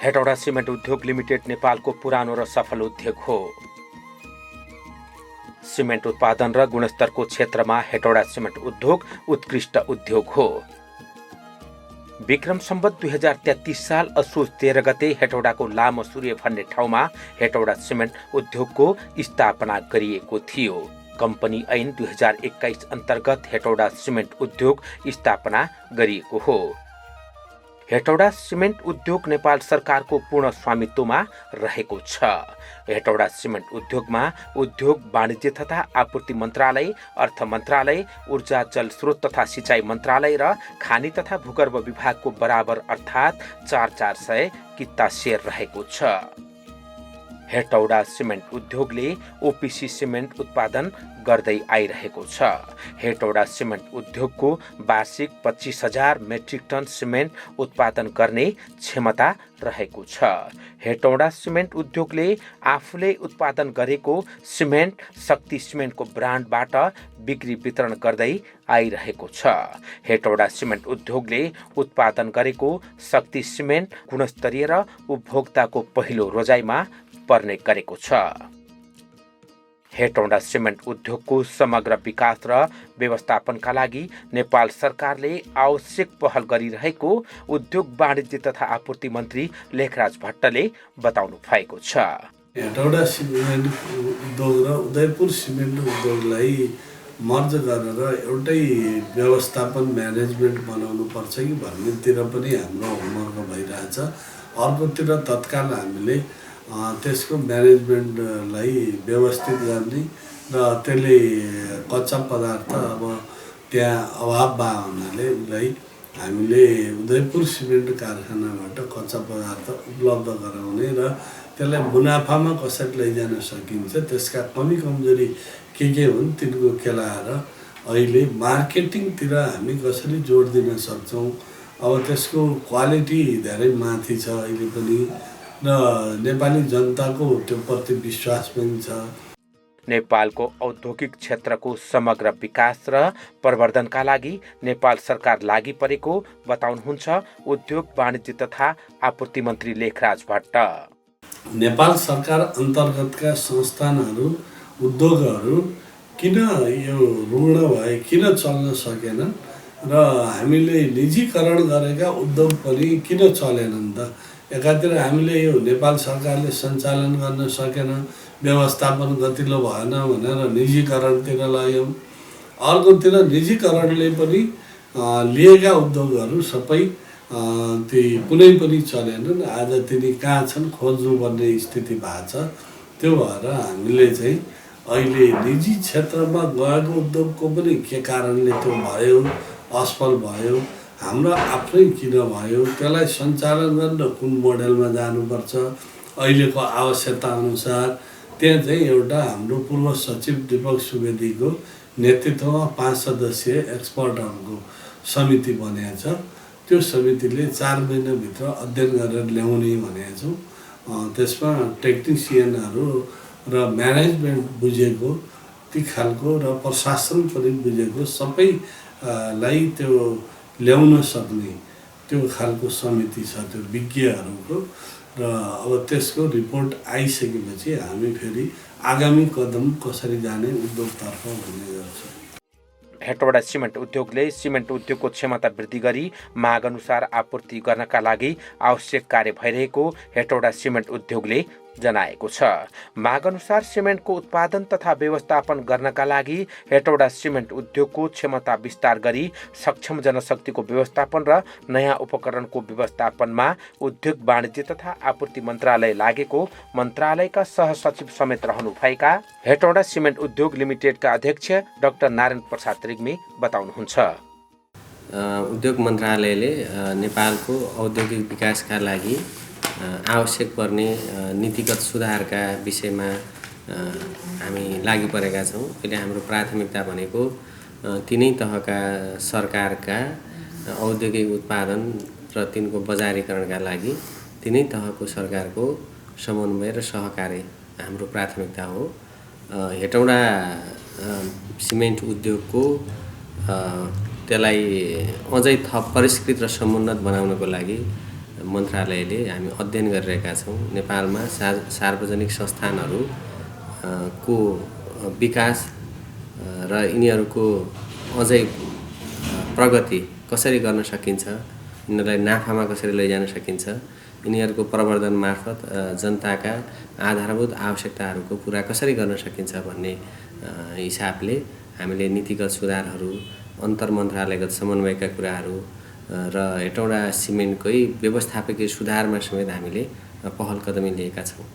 Hetauda cement उद्योग limited नेपालको पुरानो र सफल उद्योग हो। सिमेन्ट उत्पादन र गुणस्तरको क्षेत्रमा हेटौडा सिमेन्ट उद्योग उत्कृष्ट उद्योग हो। विक्रम सम्वत 2033 साल असोज 13 गते हेटौडाको लामो सूर्य भन्ने ठाउँमा हेटौडा सिमेन्ट उद्योगको स्थापना गरिएको थियो। कम्पनी ऐन 2021 अन्तर्गत हेटौडा सिमेन्ट उद्योग स्थापना गरिएको हो। हेटौडा सिमेन्ट उद्योग नेपाल सरकारको पूर्ण स्वामित्वमा रहेको छ। हेटौडा सिमेन्ट उद्योगमा उद्योग वाणिज्य तथा आपूर्ति मन्त्रालय, अर्थ मन्त्रालय, ऊर्जा जल स्रोत तथा सिंचाई मन्त्रालय र खानी तथा भूगर्भ विभागको बराबर अर्थात् 400 किता सेयर रहेको छ। हेटौडा सिमेन्ट उद्योगले ओपीसी सिमेन्ट उत्पादन गर्दै आइरहेको छ। हेटौडा सिमेन्ट उद्योगको वार्षिक 25,000 मेट्रिक टन सिमेन्ट उत्पादन गर्ने क्षमता रहेको छ। हेटौडा सिमेन्ट उद्योगले आफूले उत्पादन गरेको सिमेन्ट शक्ति सिमेन्टको ब्रान्डबाट बिक्री वितरण गर्दै आइरहेको छ। हेटौडा सिमेन्ट उद्योगले उत्पादन गरेको शक्ति सिमेन्ट गुणस्तरीय र उपभोक्ताको पहिलो रोजाइमा पर्ने गरेको छ। हेटौडा सिमेन्ट उद्योगको समग्र विकास र व्यवस्थापनका लागि नेपाल सरकारले आवश्यक पहल गरिरहेको उद्योग वाणिज्य तथा आपूर्ति मन्त्री लेखराज भट्टले बताउनु भएको छ। हेटौडा सिमेन्ट उद्योग र उदयपुर सिमेन्ट उद्योगलाई मर्ज गरेर एउटै व्यवस्थापन म्यानेजमेन्ट बनाउनु पर्छ कि भन्नेतिर पनि हाम्रो होमवर्क भइरहेछ। अर्कोतिर तत्काल हामीले त्यसको म्यानेजमेन्टलाई व्यवस्थित गर्ने र त्यसले कच्चा पदार्थ अब त्यहाँ अभाव भए हुनाले उसलाई हामीले उदयपुर सिमेन्ट कारखानाबाट कच्चा पदार्थ उपलब्ध गराउने र त्यसलाई मुनाफामा कसरी लैजान सकिन्छ, त्यसका कमी कमजोरी के हुन् तिनको केलाएर अहिले मार्केटिङतिर हामी कसरी जोड दिन सक्छौँ। अब त्यसको क्वालिटी धेरै माथि छ अहिले पनि र नेपाली जनताको त्यो प्रति विश्वास पनि छ। नेपालको औद्योगिक क्षेत्रको समग्र विकास र प्रवर्धनका लागि नेपाल सरकार लागि परेको बताउनुहुन्छ उद्योग वाणिज्य तथा आपूर्ति मन्त्री लेखराज भट्ट। नेपाल सरकार अन्तर्गतका संस्थानहरू उद्योगहरू किन यो ऋण भए किन चल्न सकेनन् र हामीले निजीकरण गरेका उद्योग पनि किन चलेनन् त? एकातिर हामीले यो नेपाल सरकारले सञ्चालन गर्न सकेन, व्यवस्थापन गतिलो भएन भनेर निजीकरणतिर लाग्यौँ। अर्कोतिर निजीकरणले पनि लिएका उद्योगहरू सबै ती कुनै पनि चलेनन्। आज तिनी कहाँ छन् खोज्नुपर्ने स्थिति भएको छ। त्यो भएर हामीले चाहिँ अहिले निजी क्षेत्रमा गएको उद्योगको पनि के कारणले त्यो भयो, असफल भयो, हाम्रो आफ्नै किन भयो, त्यसलाई सञ्चालन गर्न कुन मोडेलमा जानुपर्छ, अहिलेको आवश्यकता अनुसार त्यहाँ चाहिँ एउटा हाम्रो पूर्व सचिव दीपक सुवेदीको नेतृत्वमा 5 सदस्यीय एक्सपर्टहरूको समिति बनेको छ। त्यो समितिले 4 महिनाभित्र अध्ययन गरेर ल्याउने भनेको छौँ। त्यसमा टेक्निसियनहरू र म्यानेजमेन्ट बुझेको ती खालको र प्रशासन पनि बुझेको सबैलाई त्यो ल्याउन सक्ने त्यो खालको समिति छ, त्यो विज्ञहरूको। र अब त्यसको रिपोर्ट आइसकेपछि हामी फेरि आगामी कदम कसरी जाने उद्योगतर्फ भन्ने गर्छौँ। हेटौडा सिमेन्ट उद्योगले सिमेन्ट उद्योगको क्षमता वृद्धि गरी माग अनुसार आपूर्ति गर्नका लागि आवश्यक कार्य भइरहेको हेटौडा सिमेन्ट उद्योगले जनाएको छ। माग अनुसार सिमेन्टको उत्पादन तथा व्यवस्थापन गर्नका लागि हेटौडा सिमेन्ट उद्योगको क्षमता विस्तार गरी सक्षम जनशक्तिको व्यवस्थापन र नयाँ उपकरणको व्यवस्थापनमा उद्योग वाणिज्य तथा आपूर्ति मन्त्रालय लागेको मन्त्रालयका सहसचिव समेत रहनुभएका हेटौडा सिमेन्ट उद्योग लिमिटेडका अध्यक्ष डाक्टर नारायण प्रसाद रिग्मी बताउनुहुन्छ। उद्योग मन्त्रालयले नेपालको औद्योगिक विकासका लागि आवश्यक पर्ने नीतिगत सुधारका विषयमा हामी लागि परेका छौँ। अहिले हाम्रो प्राथमिकता भनेको तिनै तहका सरकारका औद्योगिक उत्पादन र तिनको बजारीकरणका लागि तिनै तहको सरकारको समन्वय र सहकार्य हाम्रो प्राथमिकता हो। हेटौडा सिमेन्ट उद्योगको त्यसलाई अझै थप परिष्कृत र समुन्नत बनाउनको लागि मन्त्रालयले हामी अध्ययन गरिरहेका छौँ। नेपालमा सार्वजनिक संस्थानहरू को विकास र यिनीहरूको अझै प्रगति कसरी गर्न सकिन्छ, यिनीहरूलाई नाफामा कसरी लैजान सकिन्छ, यिनीहरूको प्रवर्धन मार्फत जनताका आधारभूत आवश्यकताहरूको पुरा कसरी गर्न सकिन्छ भन्ने हिसाबले हामीले नीतिगत सुधारहरू, अन्तर मन्त्रालयगत समन्वयका कुराहरू र हेटौँडा सिमेन्टकै व्यवस्थापकीय सुधारमा समेत हामीले पहल कदमी लिएका छौँ।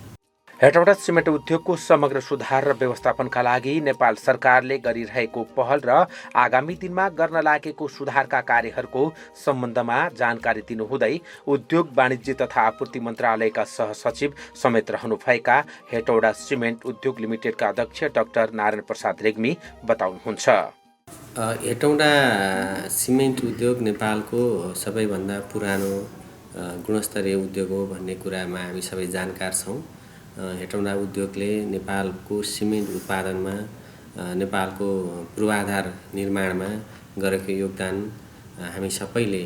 हेटौडा सिमेन्ट उद्योगको समग्र सुधार र व्यवस्थापनका लागि नेपाल सरकारले गरिरहेको पहल र आगामी दिनमा गर्न लागेको सुधारका कार्यहरूको सम्बन्धमा जानकारी दिनुहुँदै उद्योग वाणिज्य तथा आपूर्ति मन्त्रालयका सहसचिव समेत रहनुभएका हेटौडा सिमेन्ट उद्योग लिमिटेडका अध्यक्ष डाक्टर नारायण प्रसाद रेग्मी बताउनुहुन्छ। हेटौडा सिमेन्ट उद्योग नेपालको सबैभन्दा पुरानो गुणस्तरीय उद्योग हो भन्ने कुरामा हामी सबै जानकार छौँ। हेटौडा उद्योगले नेपालको सिमेन्ट उत्पादनमा, नेपालको पूर्वाधार निर्माणमा गरेको योगदान हामी सबैले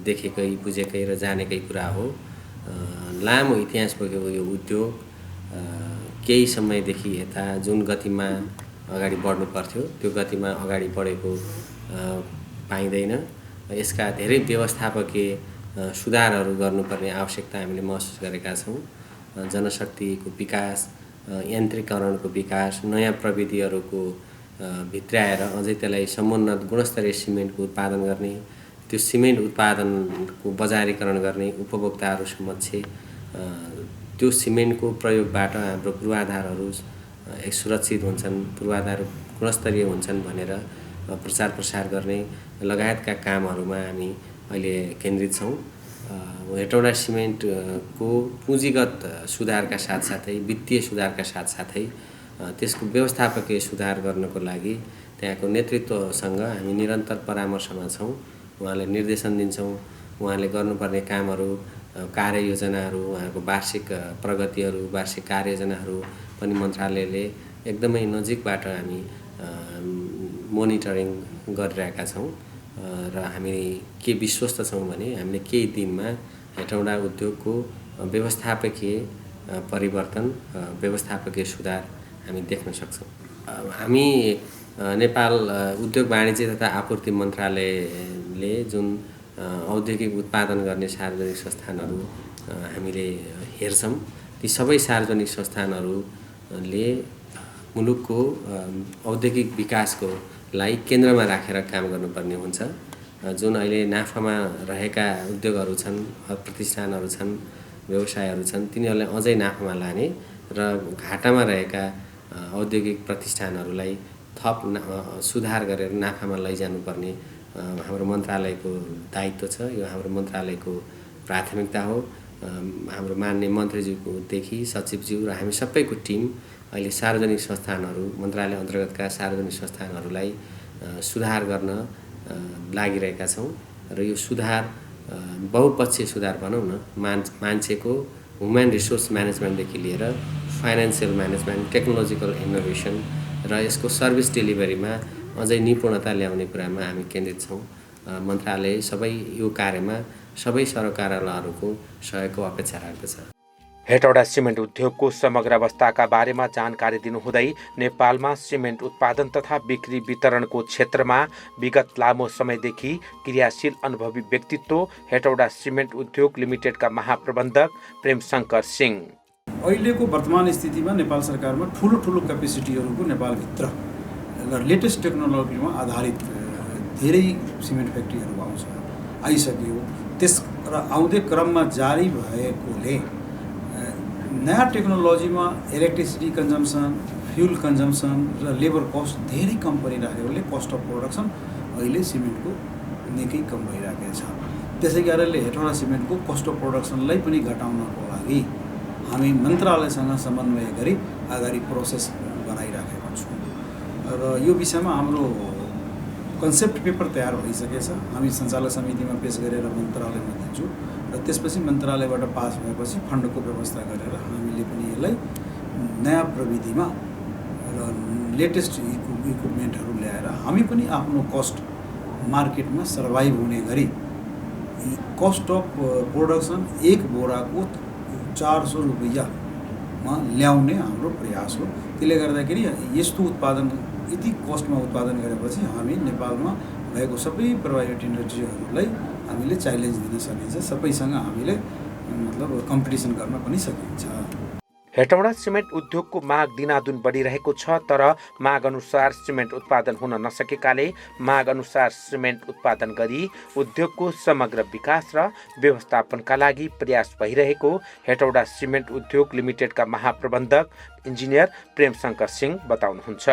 देखेकै, बुझेकै र जानेकै कुरा हो। लामो इतिहास बोकेको यो उद्योग केही समयदेखि यता जुन गतिमा अगाडि बढ्नु पर्थ्यो त्यो गतिमा अगाडि बढेको पाइँदैन। यसका धेरै व्यवस्थापकीय सुधारहरू गर्नुपर्ने आवश्यकता हामीले महसुस गरेका छौँ। जनशक्तिको विकास, यान्त्रिकरणको विकास, नयाँ प्रविधिहरूको भित्राएर अझै त्यसलाई समुन्नत गुणस्तरीय सिमेन्टको उत्पादन गर्ने, त्यो सिमेन्ट उत्पादनको बजारीकरण गर्ने, उपभोक्ताहरू समक्ष त्यो सिमेन्टको प्रयोगबाट हाम्रो पूर्वाधारहरू सुरक्षित हुन्छन्, पूर्वाधार गुणस्तरीय हुन्छन् भनेर प्रचार प्रसार गर्ने लगायतका कामहरूमा हामी अहिले केन्द्रित छौँ। हेटौडा सिमेन्टको पुँजीगत सुधारका साथसाथै, वित्तीय सुधारका साथसाथै त्यसको व्यवस्थापकीय सुधार गर्नको लागि त्यहाँको नेतृत्वसँग हामी निरन्तर परामर्शमा छौँ। उहाँले निर्देशन दिन्छौँ, उहाँले गर्नुपर्ने कामहरू, कार्ययोजनाहरू, उहाँको वार्षिक प्रगतिहरू, वार्षिक कार्ययोजनाहरू पनि मन्त्रालयले एकदमै नजिकबाट हामी मोनिटरिङ गरिरहेका छौँ र हामी के विश्वस्त छौँ भने हामीले केही दिनमा हेटौडा उद्योगको व्यवस्थापकीय परिवर्तन, व्यवस्थापकीय सुधार हामी देख्न सक्छौँ। हामी नेपाल उद्योग वाणिज्य तथा आपूर्ति मन्त्रालयले जुन औद्योगिक उत्पादन गर्ने सार्वजनिक संस्थानहरू हामीले हेर्छौँ, ती सबै सार्वजनिक संस्थानहरूले मुलुकको औद्योगिक विकासको लाई केन्द्रमा राखेर काम गर्नुपर्ने हुन्छ। जुन अहिले नाफामा रहेका उद्योगहरू छन्, प्रतिष्ठानहरू छन्, व्यवसायहरू छन्, तिनीहरूलाई अझै नाफामा लाने र घाटामा रहेका औद्योगिक प्रतिष्ठानहरूलाई थप सुधार गरेर नाफामा लैजानुपर्ने हाम्रो मन्त्रालयको दायित्व छ। यो हाम्रो मन्त्रालयको प्राथमिकता हो। हाम्रो माननीय मन्त्रीज्यूदेखि सचिवज्यू र हामी सबैको टिम अहिले सार्वजनिक संस्थानहरू, मन्त्रालय अन्तर्गतका सार्वजनिक संस्थानहरूलाई सुधार गर्न लागिरहेका छौँ र यो सुधार बहुपक्षीय सुधार भनौँ न, मान्छेको ह्युमन रिसोर्स म्यानेजमेन्टदेखि लिएर फाइनेन्सियल म्यानेजमेन्ट, टेक्नोलोजिकल इनोभेसन र यसको सर्भिस डेलिभरीमा अझै निपुणता ल्याउने कुरामा हामी केन्द्रित छौँ। मन्त्रालय सबै यो कार्यमा सबै सरकारहरूको सहयोगको अपेक्षा राख्दछ। हेटौडा सिमेन्ट उद्योगको समग्र अवस्थाका बारेमा जानकारी दिनुहुँदै नेपालमा सिमेन्ट उत्पादन तथा बिक्री वितरणको क्षेत्रमा विगत लामो समयदेखि क्रियाशील अनुभवी व्यक्तित्व हेटौडा सिमेन्ट उद्योग लिमिटेडका महाप्रबन्धक प्रेमशङ्कर सिंह, अहिलेको वर्तमान स्थितिमा नेपाल सरकारमा ठुलो ठुलो क्यापेसिटीहरूको नेपालभित्र र लेटेस्ट टेक्नोलोजीमा आधारित धेरै सिमेन्ट फ्याक्ट्रीहरू आइसक्यो। त्यस र आउँदै क्रममा जारी भएकोले नयाँ टेक्नोलोजीमा इलेक्ट्रिसिटी कन्जम्सन, फ्युल कन्जम्सन र लेबर कस्ट धेरै कम परिरहेकोले कस्ट अफ प्रोडक्सन अहिले सिमेन्टको निकै कम भइरहेको छ। त्यसै कारणले हेटौडा सिमेन्टको कस्ट अफ प्रोडक्सनलाई पनि घटाउनको लागि हामी मन्त्रालयसँग समन्वय गरी अगाडि प्रोसेस बनाइराखेका छौँ र यो विषयमा हाम्रो कन्सेप्ट पेपर तयार भइसकेछ। हामी सञ्चालक समितिमा पेश गरेर मन्त्रालयमा दिन्छौँ र त्यसपछि मन्त्रालयबाट पास भएपछि फन्डको व्यवस्था गरेर हामीले पनि यसलाई नयाँ प्रविधिमा र लेटेस्ट इक्विपमेन्टहरू ल्याएर हामी पनि आफ्नो कस्ट मार्केटमा सर्भाइभ हुने गरी कस्ट अफ प्रोडक्सन एक बोराको 400 रुपैयाँमा ल्याउने हाम्रो प्रयास हो। त्यसले गर्दाखेरि यस्तो उत्पादन यति कस्टमा उत्पादन गरेपछि हामी नेपालमा भएको सबै प्राइभेट इन्डस्ट्रीहरूलाई हामीले च्यालेन्ज दिन सकिन्छ, सबैसँग हामीले मतलब कम्पिटिसन गर्न पनि सकिन्छ। हेटौडा सिमेन्ट उद्योगको माग दिनादिन बढिरहेको छ, तर माग अनुसार सिमेन्ट उत्पादन हुन नसकेकाले माग अनुसार सिमेन्ट उत्पादन गरी उद्योगको समग्र विकास र व्यवस्थापनका लागि प्रयास भइरहेको हेटौडा सिमेन्ट उद्योग लिमिटेडका महाप्रबन्धक इन्जिनियर प्रेमशंकर सिंह बताउनुहुन्छ।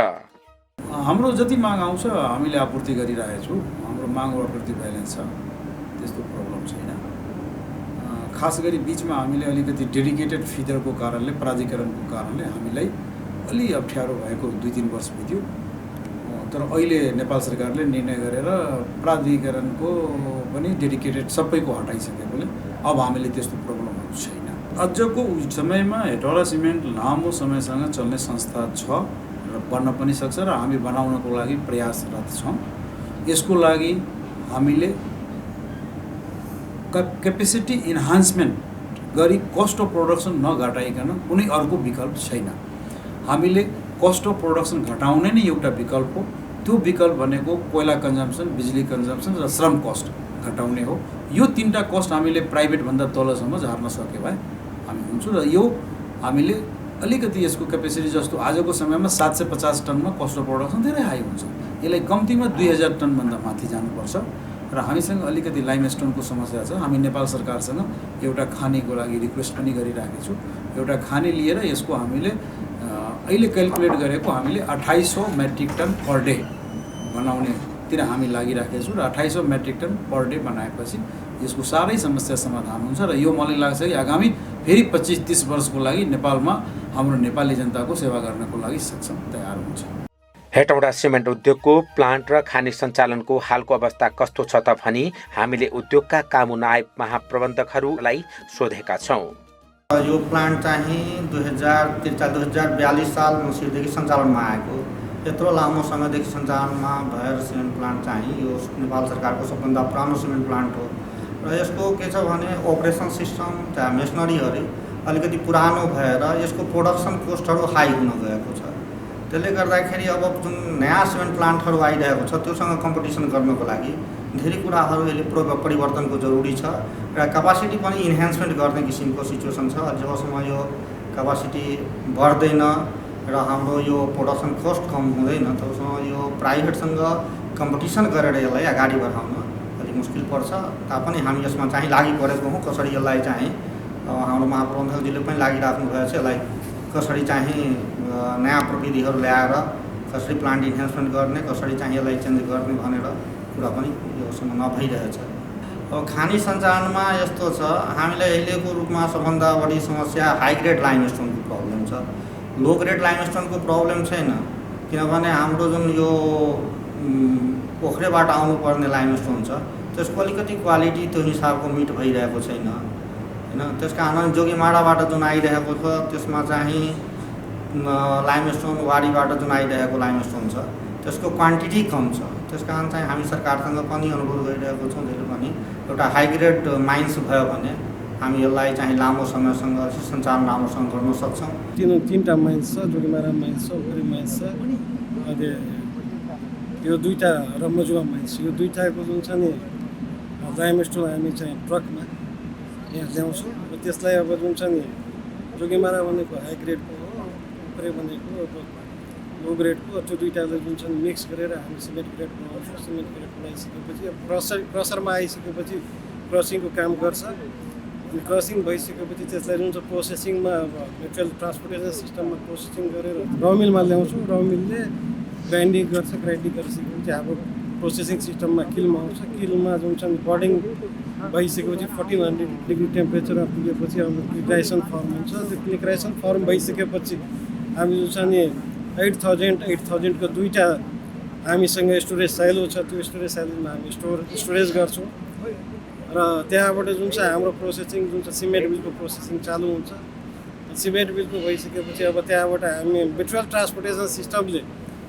हाम्रो जति माग आउँछ हामीले आपूर्ति गरिरहेछौँ। हाम्रो माग र आपूर्ति ब्यालेन्स छ, त्यस्तो प्रब्लम छैन। खास गरी बिचमा हामीले अलिकति डेडिकेटेड फिडरको कारणले, प्राधिकरणको कारणले हामीलाई अलि अप्ठ्यारो भएको 2-3 वर्ष बित्यो। तर अहिले नेपाल सरकारले निर्णय गरेर प्राधिकरणको पनि डेडिकेटेड सबैको हटाइसकेकोले अब हामीले त्यस्तो प्रब्लमहरू छैन। अझको समयमा हेटौडा सिमेन्ट लामो समयसँग चल्ने संस्था छ र बन्न पनि सक्छ र हामी बनाउनको लागि प्रयासरत छौँ। यसको लागि हामीले क्यापेसिटी इन्हान्समेन्ट गरी कस्ट अफ प्रोडक्सन नघटाइकन कुनै अर्को विकल्प छैन। हामीले कस्ट अफ प्रोडक्सन घटाउने नै एउटा विकल्प हो। त्यो विकल्प भनेको कोइला कन्जम्सन, बिजुली कन्जम्सन र श्रम कस्ट घटाउने हो। यो 3टा कस्ट हामीले प्राइभेटभन्दा तलसम्म झार्न सक्यो भए हामी हुन्छौँ र यो हामीले अलिकति यसको क्यापेसिटी जस्तो आजको समयमा 750 टनमा कस्ट अफ प्रोडक्सन धेरै हाई हुन्छ। यसलाई कम्तीमा 2000 टनभन्दा माथि जानुपर्छ र हामीसँग अलिकति लाइमस्टोनको समस्या छ। हामी नेपाल सरकारसँग एउटा खानीको लागि रिक्वेस्ट पनि गरिराखेको छौँ। एउटा खानी लिएर यसको हामीले अहिले क्यालकुलेट गरेको हामीले 2800 मेट्रिक टन पर डे बनाउनेतिर हामी लागिराखेको छौँ र 2800 मेट्रिक टन पर डे बनाएपछि यसको सारै समस्या समाधान हुन्छ र यो मलाई लाग्छ कि आगामी फेरि 25-30 वर्षको लागि नेपालमा हाम्रो नेपाली जनताको सेवा गर्नको लागि सक्षम तयार हुन्छ। हेटौडा सिमेन्ट उद्योगको प्लान्ट र खानी सञ्चालनको हालको अवस्था कस्तो छ त भनी हामीले उद्योगका कामु नायब महाप्रबन्धकहरूलाई सोधेका छौँ। यो प्लान्ट चाहिँ 2043-2042 साल मसिरदेखि सञ्चालनमा आएको। यत्रो लामो समयदेखि सञ्चालनमा भएर सिमेन्ट प्लान्ट चाहिँ यो नेपाल सरकारको सबभन्दा पुरानो सिमेन्ट प्लान्ट हो र यसको के छ भने अपरेसन सिस्टम चाहे मेसनरीहरू अलिकति पुरानो भएर यसको प्रोडक्सन कोस्टहरू हाई हुन गएको छ। त्यसले गर्दाखेरि अब जुन नयाँ सिमेन्ट प्लान्टहरू आइरहेको छ त्योसँग कम्पिटिसन गर्नको लागि धेरै कुराहरू यसले परिवर्तनको जरुरी छ र क्यापासिटी पनि इन्हान्समेन्ट गर्ने किसिमको सिचुएसन छ। जबसम्म यो क्यापासिटी बढ्दैन र हाम्रो यो प्रोडक्सन कस्ट कम हुँदैन तबसम्म यो प्राइभेटसँग कम्पिटिसन गरेर यसलाई अगाडि बढाउन अलिक मुस्किल पर्छ। तापनि हामी यसमा चाहिँ लागि परेको हौँ। कसरी यसलाई चाहिँ हाम्रो महाप्रबन्धकजीले पनि लागिराख्नु भएको छ। यसलाई कसरी चाहिँ नयाँ प्रविधिहरू ल्याएर कसरी प्लान्ट इन्हान्समेन्ट गर्ने, कसरी चाहिँ यसलाई चेन्ज गर्ने भनेर कुरा पनि योसँग नभइरहेछ। अब खानी सञ्चालनमा यस्तो छ, हामीलाई अहिलेको रूपमा सबभन्दा बढी समस्या हाई ग्रेड लाइमस्टोनको प्रब्लम छ। लो ग्रेड लाइमस्टोनको प्रब्लम छैन, किनभने हाम्रो जुन यो पोखरेबाट आउनुपर्ने लाइमस्टोन छ त्यसको अलिकति क्वालिटी त्यो हिसाबको मिट भइरहेको छैन हैन। त्यस कारण जोगीमाडाबाट जुन आइरहेको छ त्यसमा चाहिँ लाइमस्टोन वाडीबाट जुन आइरहेको लाइमस्टोन छ त्यसको क्वान्टिटी कम छ। त्यस कारण चाहिँ हामी सरकारसँग पनि अनुरोध गरिरहेको छौँ जहिले पनि एउटा हाई ग्रेड माइन्स भयो भने हामी यसलाई चाहिँ लामो समयसँग सञ्चालन राम्रोसँग गर्न सक्छौँ। 3टा माइन्स छ, जोगीमारा माइन्स छ, उखरी माइन्स छ, अनि यो 2टा रम्मजुवा माइन्स। यो 2टाको जुन छ नि लाइमस्टोन हामी चाहिँ ट्रकमा यहाँ ल्याउँछौँ र त्यसलाई अब जुन छ नि जोगीमारा भनेको हाई ग्रेडको हो, उखरी भनेको लो ग्रेडको, त्यो 2टालाई जुन छ नि मिक्स गरेर हामी सिमेन्ट ग्रेड बनाउँछौँ। सिमेन्ट ग्रेड बनाइसकेपछि अब क्रसरमा आइसकेपछि क्रसिङको काम गर्छ। अनि क्रसिङ भइसकेपछि त्यसलाई जुन चाहिँ प्रोसेसिङमा अब मेटेरियल ट्रान्सपोर्टेसन सिस्टममा प्रोसेसिङ गरेर र मिलमा ल्याउँछौँ। र मिलले ग्राइन्डिङ गर्छ। ग्राइन्डिङ गरिसकेपछि अब प्रोसेसिङ सिस्टममा किलमा आउँछ। किलमा जुन छ नि बर्डिङ भइसकेपछि 1400 डिग्री टेम्परेचरमा पुगेपछि अब क्लिक्राइसन फर्म हुन्छ। त्यो क्लिक्राइसन फर्म भइसकेपछि हामी जुन छ नि 8000 को 2टा हामीसँग स्टोरेज साइलो छ। त्यो स्टोरेज साइलोमा हामी स्टोरेज गर्छौँ र त्यहाँबाट जुन चाहिँ हाम्रो प्रोसेसिङ जुन चाहिँ सिमेन्ट बिलको प्रोसेसिङ चालु हुन्छ। सिमेन्ट बिलको भइसकेपछि अब त्यहाँबाट हामी मेटेरियल ट्रान्सपोर्टेसन सिस्टमले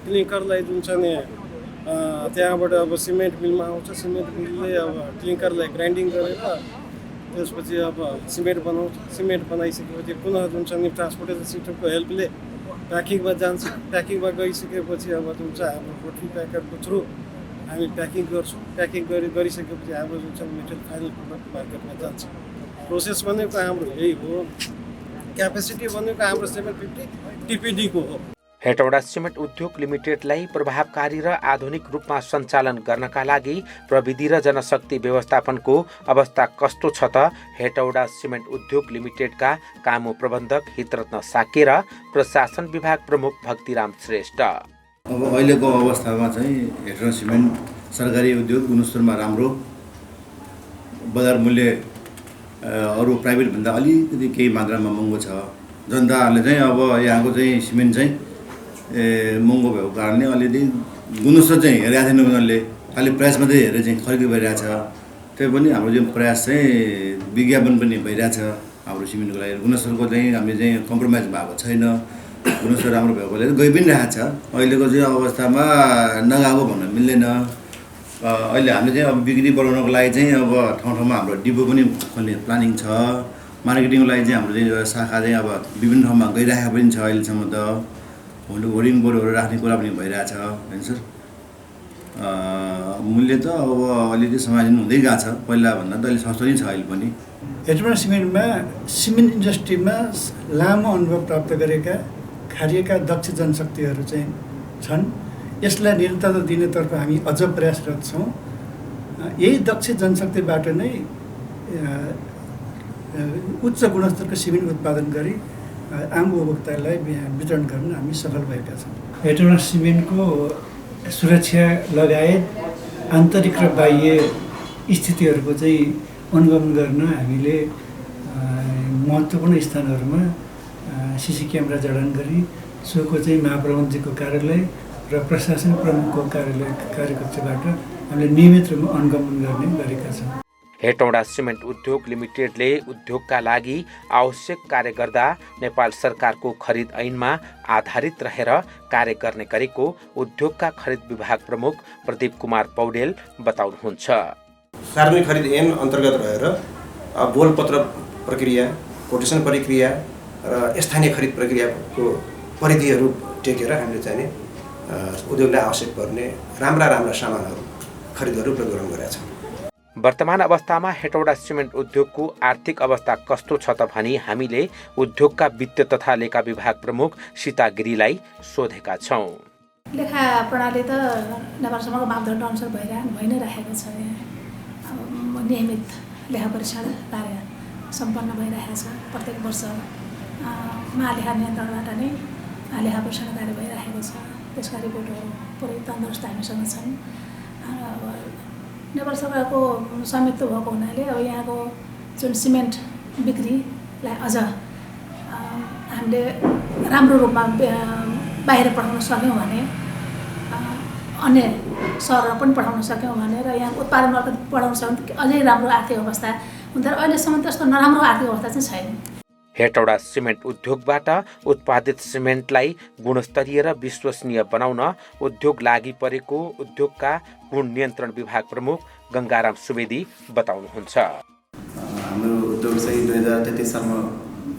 क्लिङ्करलाई जुन छ नि त्यहाँबाट अब सिमेन्ट मिलमा आउँछ। सिमेन्ट मिलले अब क्लिङ्करलाई ग्राइन्डिङ गरेर त्यसपछि अब सिमेन्ट बनाउँछ। सिमेन्ट बनाइसकेपछि पुनः जुन छ नि ट्रान्सपोर्टेसन सिस्टमको हेल्पले प्याकिङमा जान्छ। प्याकिङमा गइसकेपछि अब जुन छ हाम्रो पोल्ट्री प्याकरको थ्रु हामी प्याकिङ गर्छौँ। प्याकिङ गरिसकेपछि हाम्रो जुन छ मेटेरियल फाइनल प्रोडक्ट मार्केटमा जान्छ। प्रोसेस भनेको हाम्रो यही हो। क्यापेसिटी भनेको हाम्रो 750 टिपिडीको हो। हेटौडा सिमेन्ट उद्योग लिमिटेडलाई प्रभावकारी र आधुनिक रूपमा सञ्चालन गर्नका लागि प्रविधि र जनशक्ति व्यवस्थापनको अवस्था कस्तो छ त? हेटौडा सिमेन्ट उद्योग लिमिटेडका कामु प्रबन्धक हितरत्न साके र प्रशासन विभाग प्रमुख भक्तिराम श्रेष्ठ। अब अहिलेको अवस्थामा चाहिँ हेटौडा सिमेन्ट सरकारी उद्योग गुणस्तरमा राम्रो, बजार मूल्य अरू प्राइभेटभन्दा अलिकति केही मात्रामा महँगो छ। जनताहरूले चाहिँ अब यहाँको चाहिँ सिमेन्ट चाहिँ महँगो भएको कारणले अलिअलि गुणस्तर चाहिँ हेरेको थिएन उनीहरूले, खालि प्राइस मात्रै हेरेर चाहिँ खरिद भइरहेछ। त्यही पनि हाम्रो जुन प्रयास चाहिँ विज्ञापन पनि भइरहेछ हाम्रो सिमेन्टको लागि। गुणस्तरको चाहिँ हामीले चाहिँ कम्प्रोमाइज भएको छैन। गुणस्तर राम्रो भएकोले गइ पनि रहेको छ। अहिलेको चाहिँ अवस्थामा नगएको भन्न मिल्दैन। अहिले हामीले चाहिँ अब बिक्री बढाउनको लागि चाहिँ अब ठाउँ ठाउँमा हाम्रो डिपो पनि खोल्ने प्लानिङ छ। मार्केटिङको लागि चाहिँ हाम्रो चाहिँ शाखा चाहिँ अब विभिन्न ठाउँमा गइरहेको पनि छ। अहिलेसम्म त होर्डिङ बोर्डहरू राख्ने कुरा पनि भइरहेछ होइन सर। मूल्य त अब अलिअलि समायोजन हुँदै गएको छ। पहिलाभन्दा त अलिक सस्तो नै छ अहिले पनि। हेटौडा सिमेन्टमा सिमेन्ट इन्डस्ट्रीमा लामो अनुभव प्राप्त गरेका खारिएका दक्ष जनशक्तिहरू चाहिँ छन्। यसलाई निरन्तरता दिनेतर्फ हामी अझ प्रयासरत छौँ। यही दक्ष जनशक्तिबाट नै उच्च गुणस्तरको सिमेन्ट उत्पादन गरी आम उपभोक्तालाई वितरण गर्न हामी सफल भएका छौँ। हेटौडा सिमेन्टको सुरक्षा लगायत आन्तरिक र बाह्य स्थितिहरूको चाहिँ अनुगमन गर्न हामीले महत्त्वपूर्ण स्थानहरूमा सिसी क्यामेरा जडान गरी सोको चाहिँ महाप्रबन्धकको कार्यालय र प्रशासन प्रमुखको कार्यकक्षबाट हामीले नियमित रूपमा अनुगमन गर्ने गरेका छौँ। हेटौडा सिमेन्ट उद्योग लिमिटेडले उद्योगका लागि आवश्यक कार्य गर्दा नेपाल सरकारको खरिद ऐनमा आधारित रहेर कार्य गर्ने गरेको उद्योगका खरिद विभाग प्रमुख प्रदीप कुमार पौडेल बताउनुहुन्छ। सार्वजनिक खरिद ऐन अन्तर्गत रहेर बोलपत्र प्रक्रिया, कोटेसन प्रक्रिया र स्थानीय खरिद प्रक्रियाको परिधिहरू टेकेर हामीले चाहिँ उद्योगलाई आवश्यक पर्ने राम्रा सामानहरू खरिदहरू प्रग्राम गरेका छौँ। वर्तमान अवस्थामा हेटौडा सिमेन्ट उद्योगको आर्थिक अवस्था कस्तो छ त भनी हामीले उद्योगका वित्त तथा लेखा विभाग प्रमुख सीता गिरीलाई सोधेका छौँ। लेखा प्रणाली त नेपालसम्मको मापदण्ड अनुसार भइ नै रहेको छ। नियमित लेखा परीक्षण कार्य सम्पन्न भइरहेको छ। प्रत्येक वर्ष महालेखा नियन्त्रणबाट नै लेखा परीक्षण कार्य भइरहेको छ। त्यसका रिपोर्टहरू पुरै तन्दुरुस्त हामीसँग छन्। नेपाल सरकारको स्वामित्व भएको हुनाले अब यहाँको जुन सिमेन्ट बिक्रीलाई अझ हामीले राम्रो रूपमा बाहिर पठाउन सक्यौँ भने, अन्य सहरहरू पनि पठाउन सक्यौँ भने र यहाँ उत्पादन मार्केट बढाउन सक्यौँ अझै राम्रो आर्थिक अवस्था हुँदा। अहिलेसम्म त्यस्तो नराम्रो आर्थिक अवस्था चाहिँ छैन। हेटौडा सिमेन्ट उद्योगबाट उत्पादित सिमेन्टलाई गुणस्तरीय र विश्वसनीय बनाउन उद्योग लागि परेको उद्योगका गुण नियन्त्रण विभाग प्रमुख गङ्गाराम सुवेदी बताउनुहुन्छ। हाम्रो उद्योग चाहिँ 2033 सालमा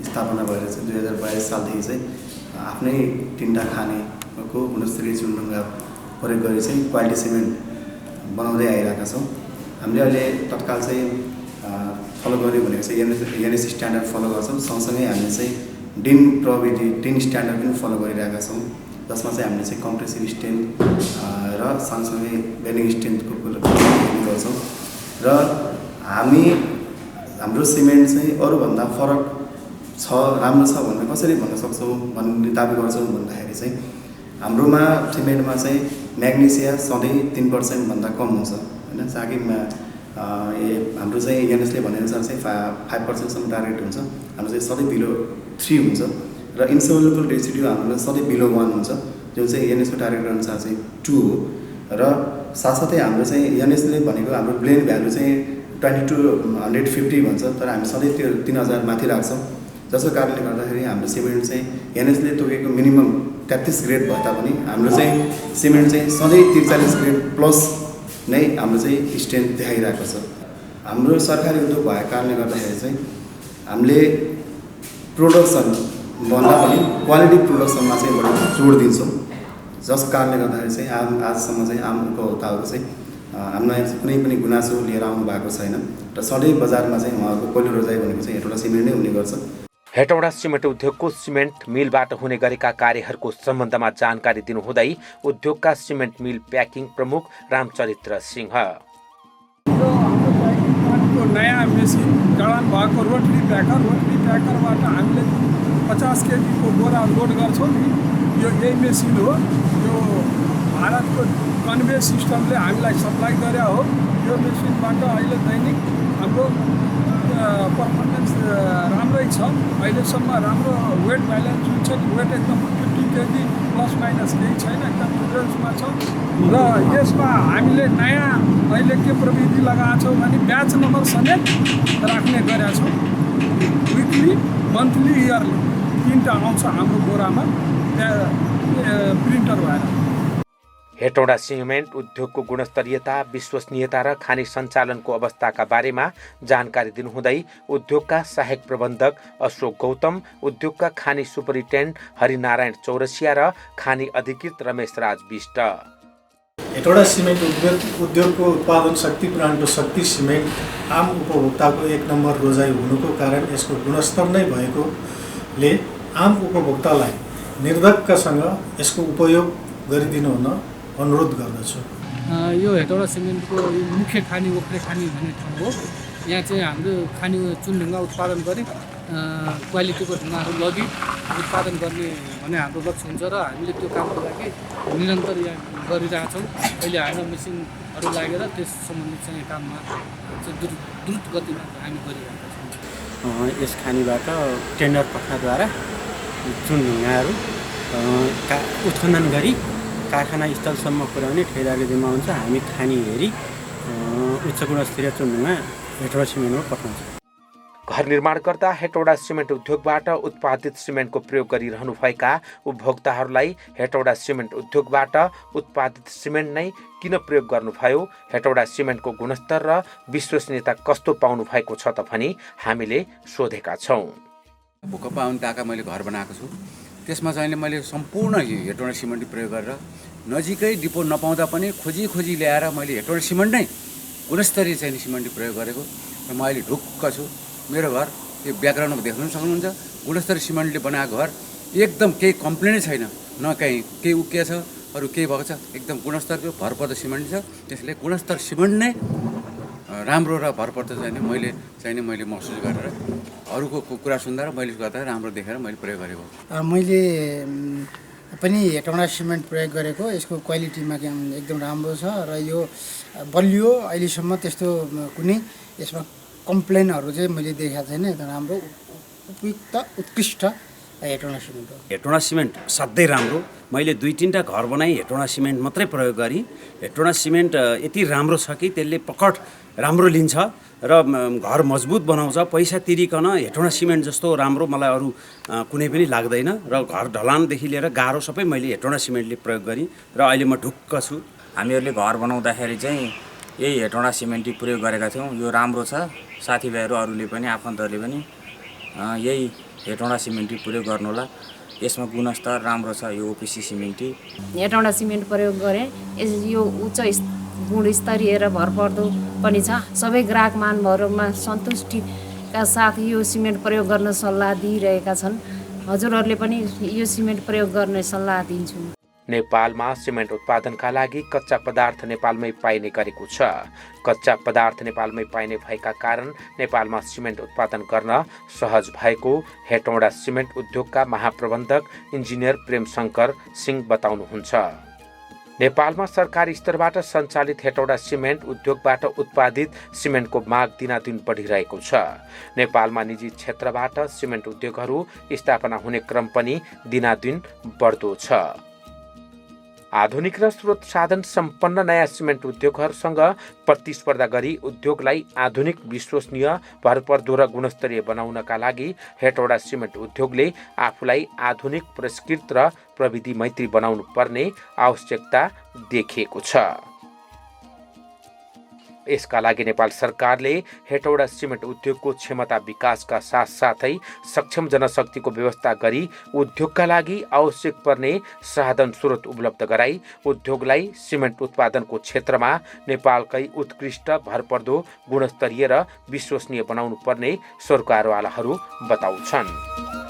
स्थापना भएर चाहिँ 2022 सालदेखि चाहिँ आफ्नै टिन्डा खानेको गुणस्तरीय चुनढुङ्गा प्रयोग गरी चाहिँ क्वालिटी सिमेन्ट बनाउँदै आइरहेका छौँ। हामीले अहिले तत्काल चाहिँ फलो गर्ने भनेको चाहिँ एनएस स्ट्यान्डर्ड फलो गर्छौँ। सँगसँगै हामीले चाहिँ डिन प्रविधि डिन स्ट्यान्डर्ड पनि फलो गरिरहेका छौँ, जसमा चाहिँ हामीले चाहिँ कम्प्रेसिभ स्ट्रेन्थ र सँगसँगै बेन्डिङ स्ट्रेन्थको कुरा गर्छौँ। र हाम्रो सिमेन्ट चाहिँ अरूभन्दा फरक छ, राम्रो छ भनेर कसरी भन्न सक्छौँ भन्ने दाबी गर्छौँ भन्दाखेरि चाहिँ हाम्रोमा सिमेन्टमा चाहिँ म्याग्नेसिया सधैँ 3% भन्दा कम हुन्छ होइन। जहाँ हाम्रो चाहिँ एनएसले भनेअनुसार चाहिँ 5% टार्गेट हुन्छ। हाम्रो चाहिँ सधैँ बिलो 3 हुन्छ र इन्सोल्युबल रेसिड्यू हाम्रो सधैँ बिलो 1 हुन्छ, जुन चाहिँ एनएसको टार्गेट अनुसार चाहिँ 2 हो। र साथसाथै हाम्रो चाहिँ एनएसले भनेको हाम्रो ब्लेन्ड भ्यालु चाहिँ 2250 भन्छ, तर हामी सधैँ त्यो 3000 माथि राख्छौँ। जसको कारणले गर्दाखेरि हाम्रो सिमेन्ट चाहिँ एनएसले तोकेको मिनिमम 33 ग्रेड भए तापनि हाम्रो चाहिँ सिमेन्ट चाहिँ सधैँ 43 ग्रेड प्लस नै हाम्रो चाहिँ स्ट्रेन्थ देखाइरहेको छ। हाम्रो सरकारी उद्योग भएको कारणले गर्दाखेरि चाहिँ हामीले प्रोडक्सन भन्दा पनि क्वालिटी प्रोडक्सनमा चाहिँ बढी जोड दिन्छौँ, जस कारणले गर्दाखेरि चाहिँ आजसम्म चाहिँ आम उपभोक्ताहरू चाहिँ हामीलाई कुनै पनि गुनासो लिएर आउनु भएको छैन र सधैँ बजारमा चाहिँ उहाँहरूको पहिलो रोजाइ भनेको चाहिँ हेटौँडा सिमेन्ट नै हुने गर्छ। हेटौडा सिमेन्ट उद्योगको सिमेन्ट मिलबाट हुने गरेका कार्यहरूको सम्बन्धमा जानकारी दिनुहुँदै उद्योगका सिमेन्ट मिल प्याकिङ प्रमुख रामचरित्र सिंह, नयाँ मेसिन जडान भएको रोटरी प्याकरबाट हामीले 50 केजीको बोरा लोड गर्छौँ नि, यो यही मेसिन हो। यो भारतको कन्वे सिस्टमले हामीलाई सप्लाई गरे हो। यो मेसिनबाट अहिले दैनिक हाम्रो पर्फर्मेन्स राम्रै छ। अहिलेसम्म राम्रो वेट ब्यालेन्स हुन्छ नि, वेट एकदम 50 केजी प्लस माइनस केही छैन, एकदम टुलरेन्समा छ। र यसमा हामीले नयाँ अहिले के प्रविधि लगाएको छौँ भने ब्याच नम्बर समेत राख्ने गरेका छौँ। विकली, मन्थली, इयरली 3टा आउँछ हाम्रो बोरामा प्रिन्टर भएर। हेटौडा सिमेन्ट उद्योगको गुणस्तरीयता, विश्वसनीयता र खानी सञ्चालनको अवस्थाका बारेमा जानकारी दिनुहुँदै उद्योगका सहायक प्रबन्धक अशोक गौतम, उद्योगका खानी सुपरिटेन्डेन्ट हरिनारायण चौरसिया र खानी अधिकृत रमेश राज विष्ट, हेटौडा सिमेन्ट उद्योगको उत्पादन शक्ति ब्रान्डको शक्ति सिमेन्ट आम उपभोक्ताको 1 नम्बर रोजाइ हुनुको कारण यसको गुणस्तर नै भएकोले आम उपभोक्तालाई निर्धक्कसँग यसको उपयोग गरिदिनु हुन अनुरोध गर्दछु। यो हेटौडा सिमेन्टको मुख्य खानी ओख्रे खानी भन्ने ठाउँ हो। यहाँ चाहिँ हाम्रो खानी चुनढुङ्गा उत्पादन गरी क्वालिटीको ढुङ्गाहरू लगी उत्पादन गर्ने भन्ने हाम्रो लक्ष्य हुन्छ र हामीले त्यो कामको लागि निरन्तर यहाँ गरिरहेछौँ। अहिले हाम्रो मेसिनहरू लागेर त्यस सम्बन्धित चाहिँ काममा चाहिँ द्रुत गतिमा हामी गरिरहेका छौँ। यस खानीबाट टेन्डर पक्षद्वारा चुनढुङ्गाहरू उत्खनन गरी कारखाना स्थलसम्म पुर्याउने ठेलाले जिम्मा हुन्छ। हामी खानी हेरी उच्च गुणस्तरीय चुनढुङ्गा हेटौडा सिमेन्टमा पठाउँछौँ। घर निर्माण गर्दा हेटौडा सिमेन्ट उद्योगबाट उत्पादित सिमेन्टको प्रयोग गरिरहनुभएका उपभोक्ताहरूलाई हेटौडा सिमेन्ट उद्योगबाट उत्पादित सिमेन्ट नै किन प्रयोग गर्नुभयो, हेटौडा सिमेन्टको गुणस्तर र विश्वसनीयता कस्तो पाउनु भएको छ त भनी हामीले सोधेका छौँ। भूकम्प आउने ताका मैले घर बनाएको छु, त्यसमा चाहिँ मैले सम्पूर्ण हेटौडा सिमेन्ट प्रयोग गरेर नजिकै डिपो नपाउँदा पनि खोजी ल्याएर मैले हेटौडा सिमेन्ट नै गुणस्तरीय चाहिँ सिमेन्ट प्रयोग गरेको र म अहिले ढुक्क छु। मेरो घर यो ब्याकग्राउन्डमा देख्न सक्नुहुन्छ, गुणस्तरीय सिमेन्टले बनाएको घर, एकदम केही कम्प्लेनै छैन, न केही उकिएको छ अरू केही भएको छ, एकदम गुणस्तरको भरपर्दो सिमेन्ट छ। त्यसले गुणस्तर सिमेन्ट नै राम्रो र भरपर्दो चाहिँ मैले महसुस गरेर अरूको कुरा सुन्दा र मैले गर्दा राम्रो देखेर मैले प्रयोग गरेको। मैले पनि हेटौडा सिमेन्ट प्रयोग गरेको, यसको क्वालिटीमा एकदम राम्रो छ र यो बलियो। अहिलेसम्म त्यस्तो कुनै यसमा कम्प्लेनहरू चाहिँ मैले देखाएको छैन। एकदम राम्रो, उपयुक्त, उत्कृष्ट हेटौडा सिमेन्ट हो। हेटौडा सिमेन्ट साध्यै राम्रो। मैले 2-3टा घर बनाई हेटौडा सिमेन्ट मात्रै प्रयोग गरेँ। हेटौडा सिमेन्ट यति राम्रो छ कि त्यसले पकड राम्रो लिन्छ र घर मजबुत बनाउँछ। पैसा तिरिकन हेटौडा सिमेन्ट जस्तो राम्रो मलाई अरू कुनै पनि लाग्दैन र घर ढलानदेखि लिएर गाह्रो सबै मैले हेटौडा सिमेन्टले प्रयोग गरेँ र अहिले म ढुक्क छु। हामीहरूले घर बनाउँदाखेरि चाहिँ यही हेटौडा सिमेन्ट प्रयोग गरेका थियौँ। यो राम्रो छ। साथीभाइहरू अरूले पनि आफन्तहरूले पनि यही हेटौडा सिमेन्ट प्रयोग गर्नु होला। यसमा गुणस्तर राम्रो छ। यो ओपिसी सिमेन्ट हेटौडा सिमेन्ट प्रयोग गरेँ। यो उच्च गुणस्तरीय र भरपर्दो पनि छ। सबै ग्राहक महानुभावहरूमा सन्तुष्टिका साथ यो सिमेन्ट प्रयोग गर्न सल्लाह दिइरहेका छन्। हजुरहरूले पनि यो सिमेन्ट प्रयोग गर्ने सल्लाह दिन्छु। नेपालमा सिमेन्ट उत्पादनका लागि कच्चा पदार्थ नेपालमै पाइने गरेको छ। कच्चा पदार्थ नेपालमै पाइने भएका कारण नेपालमा सिमेन्ट उत्पादन गर्न सहज भएको हेटौडा सिमेन्ट उद्योगका महाप्रबन्धक इन्जिनियर प्रेमशंकर सिंह बताउनुहुन्छ। नेपालमा सरकारी स्तरबाट सञ्चालित हेटौडा सिमेन्ट उद्योगबाट उत्पादित सिमेन्टको माग दिनादिन बढिरहेको छ। नेपालमा निजी क्षेत्रबाट सिमेन्ट उद्योगहरू स्थापना हुने क्रम पनि दिनादिन बढ्दो छ। आधुनिक र स्रोत साधन सम्पन्न नयाँ सिमेन्ट उद्योगहरूसँग प्रतिस्पर्धा गरी उद्योगलाई आधुनिक, विश्वसनीय, भरपर्दो र गुणस्तरीय बनाउनका लागि हेटौडा सिमेन्ट उद्योगले आफूलाई आधुनिक, पुरस्कृत र प्रविधि मैत्री बनाउनु पर्ने आवश्यकता देखिएको छ। यसका लागि नेपाल सरकारले हेटौडा सिमेन्ट उद्योगको क्षमता विकासका साथसाथै सक्षम जनशक्तिको व्यवस्था गरी उद्योगका लागि आवश्यक पर्ने साधन स्रोत उपलब्ध गराई उद्योगलाई सिमेन्ट उत्पादनको क्षेत्रमा नेपालकै उत्कृष्ट, भरपर्दो, गुणस्तरीय र विश्वसनीय बनाउनु पर्ने सरकारवालाहरू बताउँछन्।